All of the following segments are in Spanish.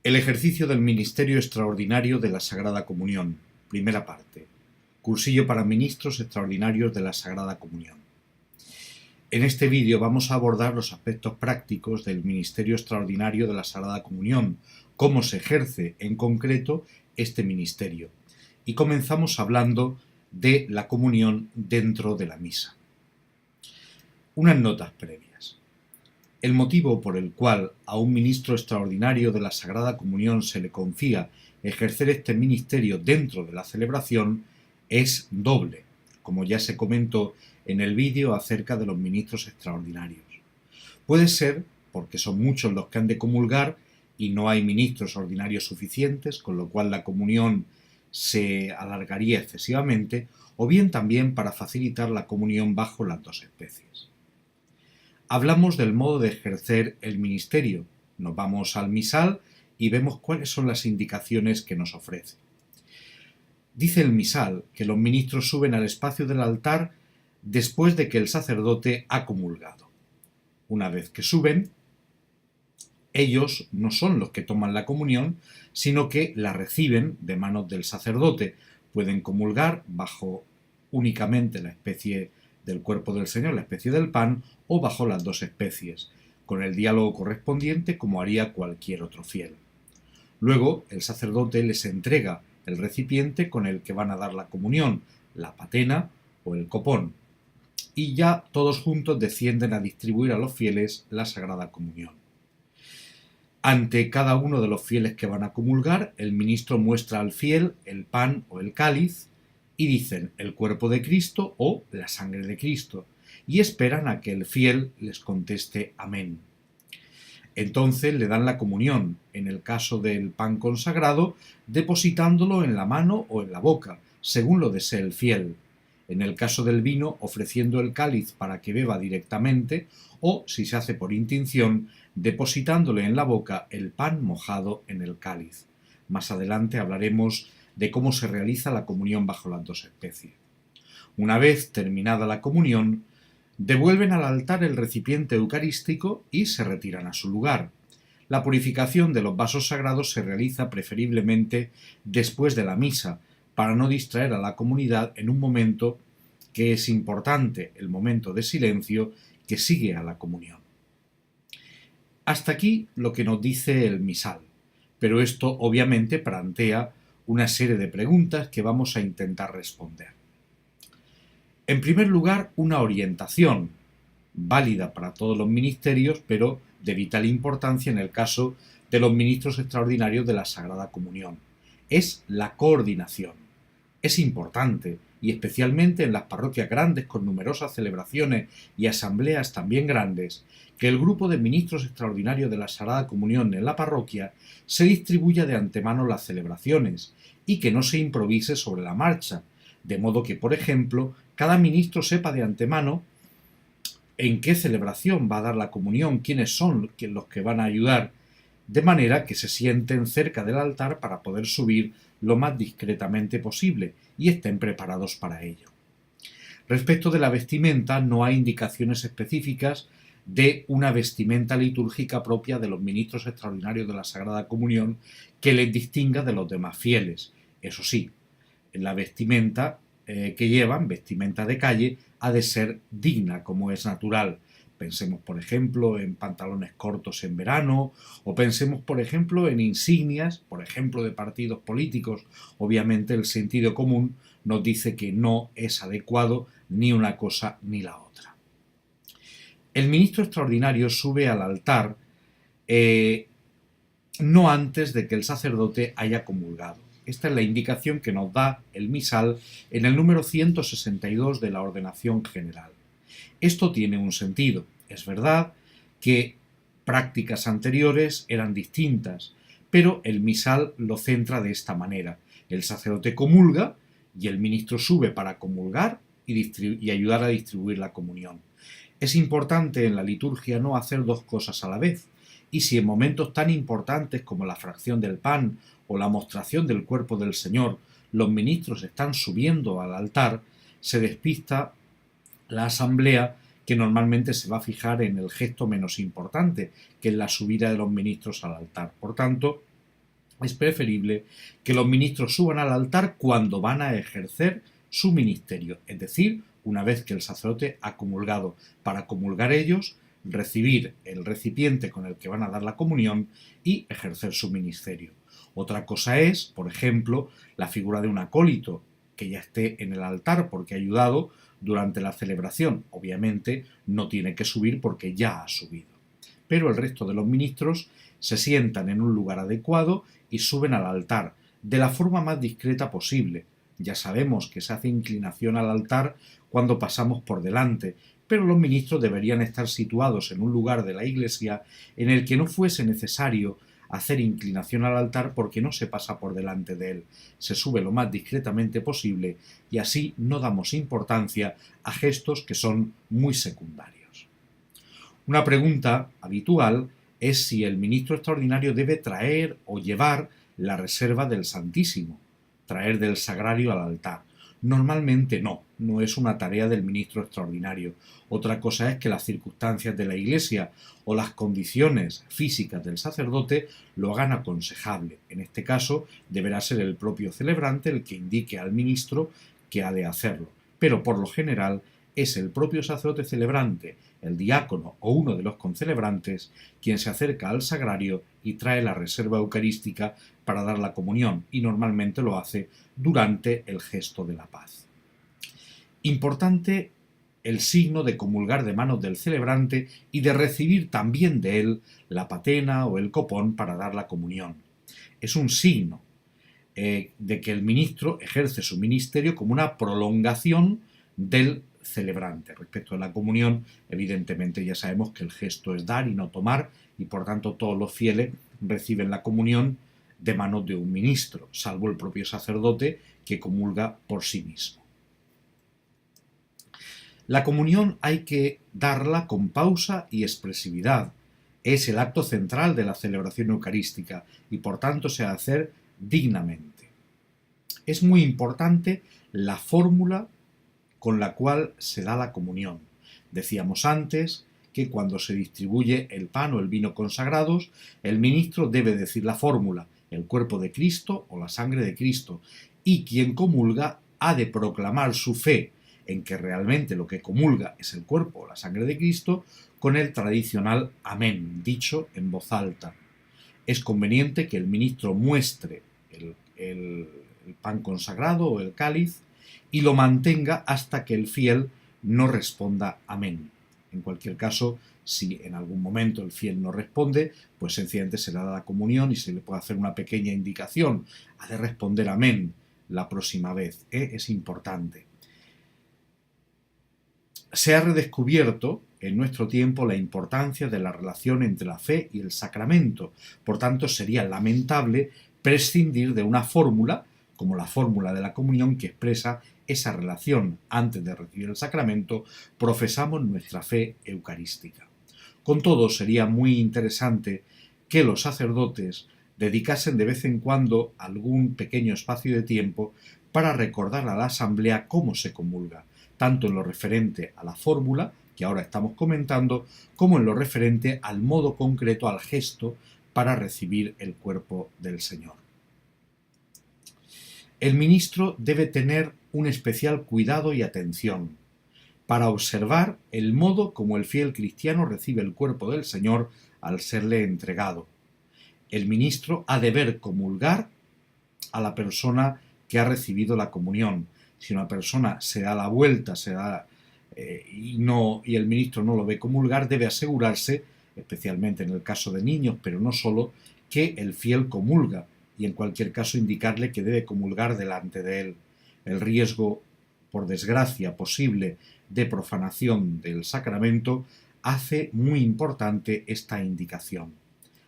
El ejercicio del ministerio extraordinario de la Sagrada Comunión. Primera parte. Cursillo para ministros extraordinarios de la Sagrada Comunión. En este vídeo vamos a abordar los aspectos prácticos del ministerio extraordinario de la Sagrada Comunión, cómo se ejerce en concreto este ministerio. Y comenzamos hablando de la comunión dentro de la misa. Unas notas previas. El motivo por el cual a un ministro extraordinario de la Sagrada Comunión se le confía ejercer este ministerio dentro de la celebración es doble, como ya se comentó en el vídeo acerca de los ministros extraordinarios. Puede ser porque son muchos los que han de comulgar y no hay ministros ordinarios suficientes, con lo cual la comunión se alargaría excesivamente, o bien también para facilitar la comunión bajo las dos especies. Hablamos del modo de ejercer el ministerio. Nos vamos al misal y vemos cuáles son las indicaciones que nos ofrece. Dice el misal que los ministros suben al espacio del altar después de que el sacerdote ha comulgado. Una vez que suben, ellos no son los que toman la comunión, sino que la reciben de manos del sacerdote. Pueden comulgar bajo únicamente la especie del cuerpo del Señor, la especie del pan, o bajo las dos especies, con el diálogo correspondiente como haría cualquier otro fiel. Luego el sacerdote les entrega el recipiente con el que van a dar la comunión, la patena o el copón, y ya todos juntos descienden a distribuir a los fieles la Sagrada Comunión. Ante cada uno de los fieles que van a comulgar, el ministro muestra al fiel el pan o el cáliz y dicen el cuerpo de Cristo o la sangre de Cristo, y esperan a que el fiel les conteste amén. Entonces le dan la comunión, en el caso del pan consagrado, depositándolo en la mano o en la boca, según lo desee el fiel. En el caso del vino, ofreciendo el cáliz para que beba directamente, o, si se hace por intinción, depositándole en la boca el pan mojado en el cáliz. Más adelante hablaremos de cómo se realiza la comunión bajo las dos especies. Una vez terminada la comunión, devuelven al altar el recipiente eucarístico y se retiran a su lugar. La purificación de los vasos sagrados se realiza preferiblemente después de la misa, para no distraer a la comunidad en un momento que es importante, el momento de silencio que sigue a la comunión. Hasta aquí lo que nos dice el misal, pero esto obviamente plantea una serie de preguntas que vamos a intentar responder. En primer lugar, una orientación válida para todos los ministerios, pero de vital importancia en el caso de los ministros extraordinarios de la Sagrada Comunión. Es la coordinación. Es importante, y especialmente en las parroquias grandes con numerosas celebraciones y asambleas también grandes, que el grupo de ministros extraordinarios de la Sagrada Comunión en la parroquia se distribuya de antemano las celebraciones y que no se improvise sobre la marcha, de modo que, por ejemplo, cada ministro sepa de antemano en qué celebración va a dar la comunión, quiénes son los que van a ayudar, de manera que se sienten cerca del altar para poder subir lo más discretamente posible y estén preparados para ello. Respecto de la vestimenta, no hay indicaciones específicas de una vestimenta litúrgica propia de los ministros extraordinarios de la Sagrada Comunión que les distinga de los demás fieles. Eso sí, la vestimenta que llevan, vestimenta de calle, ha de ser digna como es natural. Pensemos, por ejemplo, en pantalones cortos en verano, o pensemos, por ejemplo, en insignias, por ejemplo, de partidos políticos. Obviamente el sentido común nos dice que no es adecuado ni una cosa ni la otra. El ministro extraordinario sube al altar no antes de que el sacerdote haya comulgado. Esta es la indicación que nos da el misal en el número 162 de la Ordenación General. Esto tiene un sentido. Es verdad que prácticas anteriores eran distintas, pero el misal lo centra de esta manera. El sacerdote comulga y el ministro sube para comulgar y ayudar a distribuir la comunión. Es importante en la liturgia no hacer dos cosas a la vez, y si en momentos tan importantes como la fracción del pan o la mostración del cuerpo del Señor los ministros están subiendo al altar, se despista la asamblea, que normalmente se va a fijar en el gesto menos importante, que es la subida de los ministros al altar. Por tanto, es preferible que los ministros suban al altar cuando van a ejercer su ministerio, es decir, una vez que el sacerdote ha comulgado. Para comulgar ellos, recibir el recipiente con el que van a dar la comunión y ejercer su ministerio. Otra cosa es, por ejemplo, la figura de un acólito que ya esté en el altar porque ha ayudado durante la celebración. Obviamente no tiene que subir porque ya ha subido. Pero el resto de los ministros se sientan en un lugar adecuado y suben al altar de la forma más discreta posible. Ya sabemos que se hace inclinación al altar cuando pasamos por delante, pero los ministros deberían estar situados en un lugar de la iglesia en el que no fuese necesario hacer inclinación al altar porque no se pasa por delante de él, se sube lo más discretamente posible y así no damos importancia a gestos que son muy secundarios. Una pregunta habitual es si el ministro extraordinario debe traer o llevar la reserva del Santísimo, traer del sagrario al altar. Normalmente no es una tarea del ministro extraordinario. Otra cosa es que las circunstancias de la Iglesia o las condiciones físicas del sacerdote lo hagan aconsejable. En este caso, deberá ser el propio celebrante el que indique al ministro que ha de hacerlo. Pero por lo general es el propio sacerdote celebrante, el diácono o uno de los concelebrantes, quien se acerca al sagrario y trae la reserva eucarística para dar la comunión, y normalmente lo hace durante el gesto de la paz. Importante el signo de comulgar de manos del celebrante y de recibir también de él la patena o el copón para dar la comunión. Es un signo de que el ministro ejerce su ministerio como una prolongación del celebrante. Respecto a la comunión, evidentemente ya sabemos que el gesto es dar y no tomar, y por tanto todos los fieles reciben la comunión de manos de un ministro, salvo el propio sacerdote que comulga por sí mismo. La comunión hay que darla con pausa y expresividad. Es el acto central de la celebración eucarística y por tanto se ha de hacer dignamente. Es muy importante la fórmula con la cual se da la comunión. Decíamos antes que cuando se distribuye el pan o el vino consagrados, el ministro debe decir la fórmula, el cuerpo de Cristo o la sangre de Cristo, y quien comulga ha de proclamar su fe en que realmente lo que comulga es el cuerpo o la sangre de Cristo con el tradicional amén, dicho en voz alta. Es conveniente que el ministro muestre el pan consagrado o el cáliz y lo mantenga hasta que el fiel no responda amén. En cualquier caso, si en algún momento el fiel no responde, pues sencillamente se le da la comunión y se le puede hacer una pequeña indicación. Ha de responder amén la próxima vez. Es importante. Se ha redescubierto en nuestro tiempo la importancia de la relación entre la fe y el sacramento. Por tanto, sería lamentable prescindir de una fórmula, como la fórmula de la comunión, que expresa esa relación. Antes de recibir el sacramento, profesamos nuestra fe eucarística. Con todo, sería muy interesante que los sacerdotes dedicasen de vez en cuando algún pequeño espacio de tiempo para recordar a la asamblea cómo se comulga, tanto en lo referente a la fórmula, que ahora estamos comentando, como en lo referente al modo concreto, al gesto, para recibir el cuerpo del Señor. El ministro debe tener un especial cuidado y atención para observar el modo como el fiel cristiano recibe el cuerpo del Señor al serle entregado. El ministro ha de ver comulgar a la persona que ha recibido la comunión. Si una persona se da la vuelta y el ministro no lo ve comulgar, debe asegurarse, especialmente en el caso de niños, pero no solo, que el fiel comulga y en cualquier caso indicarle que debe comulgar delante de él. El riesgo, por desgracia, posible de profanación del sacramento hace muy importante esta indicación.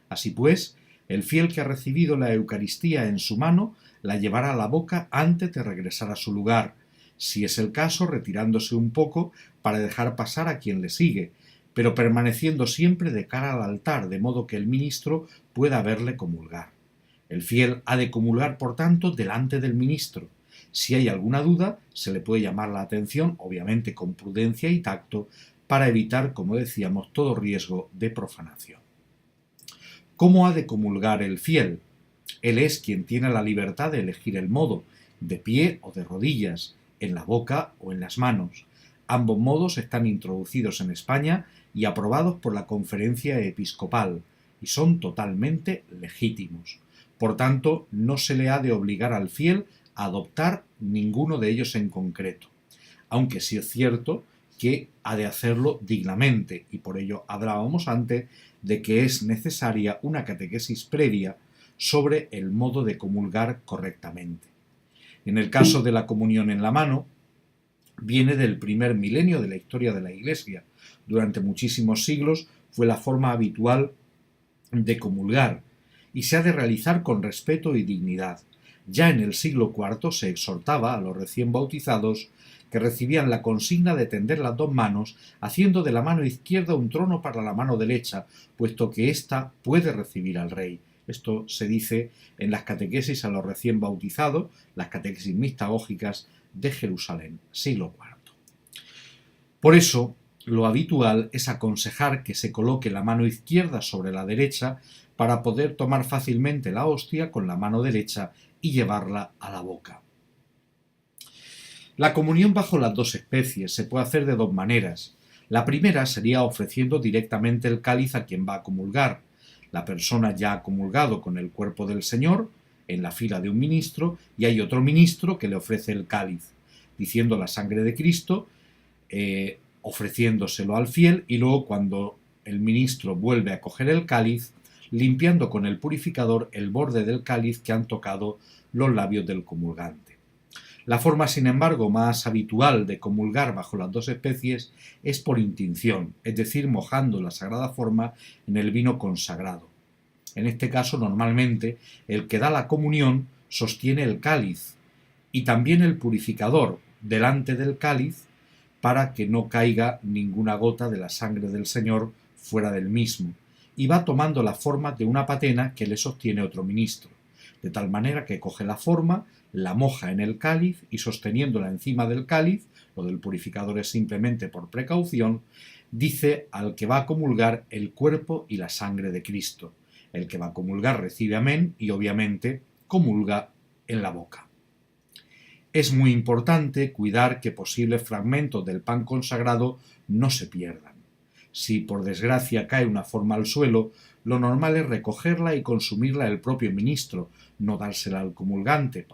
Así pues, el fiel que ha recibido la Eucaristía en su mano la llevará a la boca antes de regresar a su lugar, si es el caso retirándose un poco para dejar pasar a quien le sigue, pero permaneciendo siempre de cara al altar, de modo que el ministro pueda verle comulgar. El fiel ha de comulgar, por tanto, delante del ministro. Si hay alguna duda, se le puede llamar la atención, obviamente con prudencia y tacto, para evitar, como decíamos, todo riesgo de profanación. ¿Cómo ha de comulgar el fiel? Él es quien tiene la libertad de elegir el modo, de pie o de rodillas, en la boca o en las manos. Ambos modos están introducidos en España y aprobados por la Conferencia Episcopal, y son totalmente legítimos. Por tanto, no se le ha de obligar al fiel a adoptar ninguno de ellos en concreto, aunque sí es cierto que ha de hacerlo dignamente, y por ello hablábamos antes de que es necesaria una catequesis previa sobre el modo de comulgar correctamente. En el caso de la comunión en la mano, viene del primer milenio de la historia de la Iglesia. Durante muchísimos siglos fue la forma habitual de comulgar y se ha de realizar con respeto y dignidad. Ya en el siglo IV se exhortaba a los recién bautizados que recibían la consigna de tender las dos manos, haciendo de la mano izquierda un trono para la mano derecha, puesto que ésta puede recibir al rey. Esto se dice en las catequesis a los recién bautizados, las catequesis mistagógicas de Jerusalén, siglo IV. Por eso, lo habitual es aconsejar que se coloque la mano izquierda sobre la derecha para poder tomar fácilmente la hostia con la mano derecha y llevarla a la boca. La comunión bajo las dos especies se puede hacer de dos maneras. La primera sería ofreciendo directamente el cáliz a quien va a comulgar. La persona ya ha comulgado con el cuerpo del Señor en la fila de un ministro y hay otro ministro que le ofrece el cáliz, diciendo la sangre de Cristo, ofreciéndoselo al fiel, y luego cuando el ministro vuelve a coger el cáliz, limpiando con el purificador el borde del cáliz que han tocado los labios del comulgante. La forma, sin embargo, más habitual de comulgar bajo las dos especies es por intinción, es decir, mojando la sagrada forma en el vino consagrado. En este caso, normalmente, el que da la comunión sostiene el cáliz y también el purificador delante del cáliz para que no caiga ninguna gota de la sangre del Señor fuera del mismo, y va tomando la forma de una patena que le sostiene otro ministro, de tal manera que coge la forma, la moja en el cáliz y sosteniéndola encima del cáliz, lo del purificador es simplemente por precaución, dice al que va a comulgar el cuerpo y la sangre de Cristo. El que va a comulgar recibe amén y obviamente comulga en la boca. Es muy importante cuidar que posibles fragmentos del pan consagrado no se pierdan. Si por desgracia cae una forma al suelo, lo normal es recogerla y consumirla el propio ministro, no dársela al comulgante,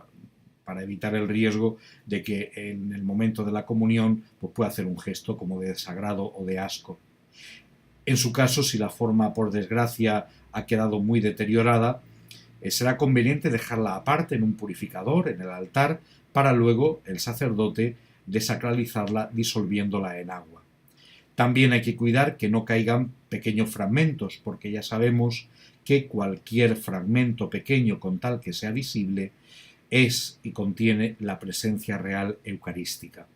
para evitar el riesgo de que en el momento de la comunión pues pueda hacer un gesto como de desagrado o de asco. En su caso, si la forma por desgracia ha quedado muy deteriorada, será conveniente dejarla aparte en un purificador, en el altar, para luego el sacerdote desacralizarla disolviéndola en agua. También hay que cuidar que no caigan pequeños fragmentos, porque ya sabemos que cualquier fragmento pequeño con tal que sea visible es y contiene la presencia real eucarística.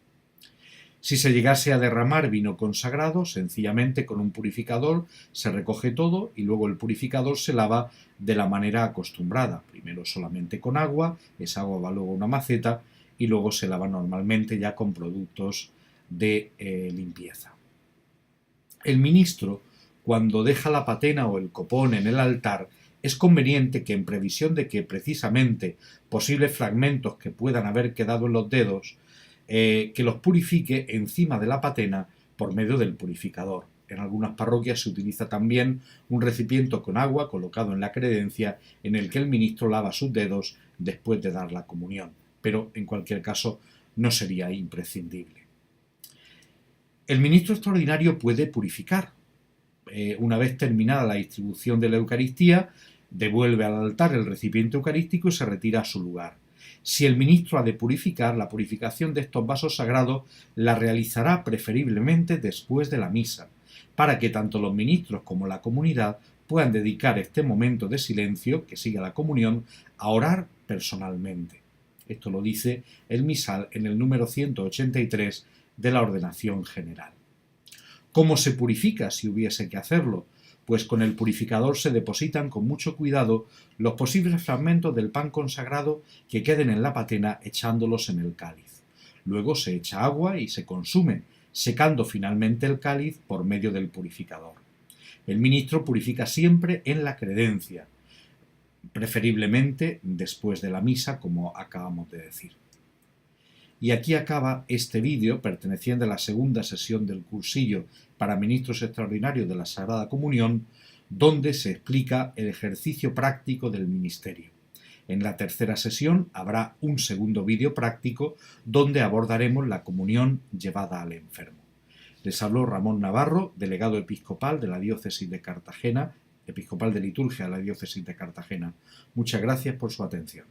Si se llegase a derramar vino consagrado, sencillamente con un purificador se recoge todo y luego el purificador se lava de la manera acostumbrada. Primero solamente con agua, esa agua va luego a una maceta y luego se lava normalmente ya con productos de limpieza. El ministro, cuando deja la patena o el copón en el altar, es conveniente que, en previsión de que precisamente posibles fragmentos que puedan haber quedado en los dedos, que los purifique encima de la patena por medio del purificador. En algunas parroquias se utiliza también un recipiente con agua colocado en la credencia en el que el ministro lava sus dedos después de dar la comunión, pero en cualquier caso no sería imprescindible. El ministro extraordinario puede purificar. Una vez terminada la distribución de la Eucaristía, devuelve al altar el recipiente eucarístico y se retira a su lugar. Si el ministro ha de purificar, la purificación de estos vasos sagrados la realizará preferiblemente después de la misa, para que tanto los ministros como la comunidad puedan dedicar este momento de silencio que sigue a la comunión a orar personalmente. Esto lo dice el misal en el número 183 de la Ordenación General. ¿Cómo se purifica si hubiese que hacerlo? Pues con el purificador se depositan con mucho cuidado los posibles fragmentos del pan consagrado que queden en la patena echándolos en el cáliz. Luego se echa agua y se consume, secando finalmente el cáliz por medio del purificador. El ministro purifica siempre en la credencia, preferiblemente después de la misa, como acabamos de decir. Y aquí acaba este vídeo perteneciente a la segunda sesión del cursillo para ministros extraordinarios de la Sagrada Comunión, donde se explica el ejercicio práctico del ministerio. En la tercera sesión habrá un segundo vídeo práctico donde abordaremos la comunión llevada al enfermo. Les habló Ramón Navarro, delegado episcopal de la diócesis de Cartagena, episcopal de liturgia de la diócesis de Cartagena. Muchas gracias por su atención.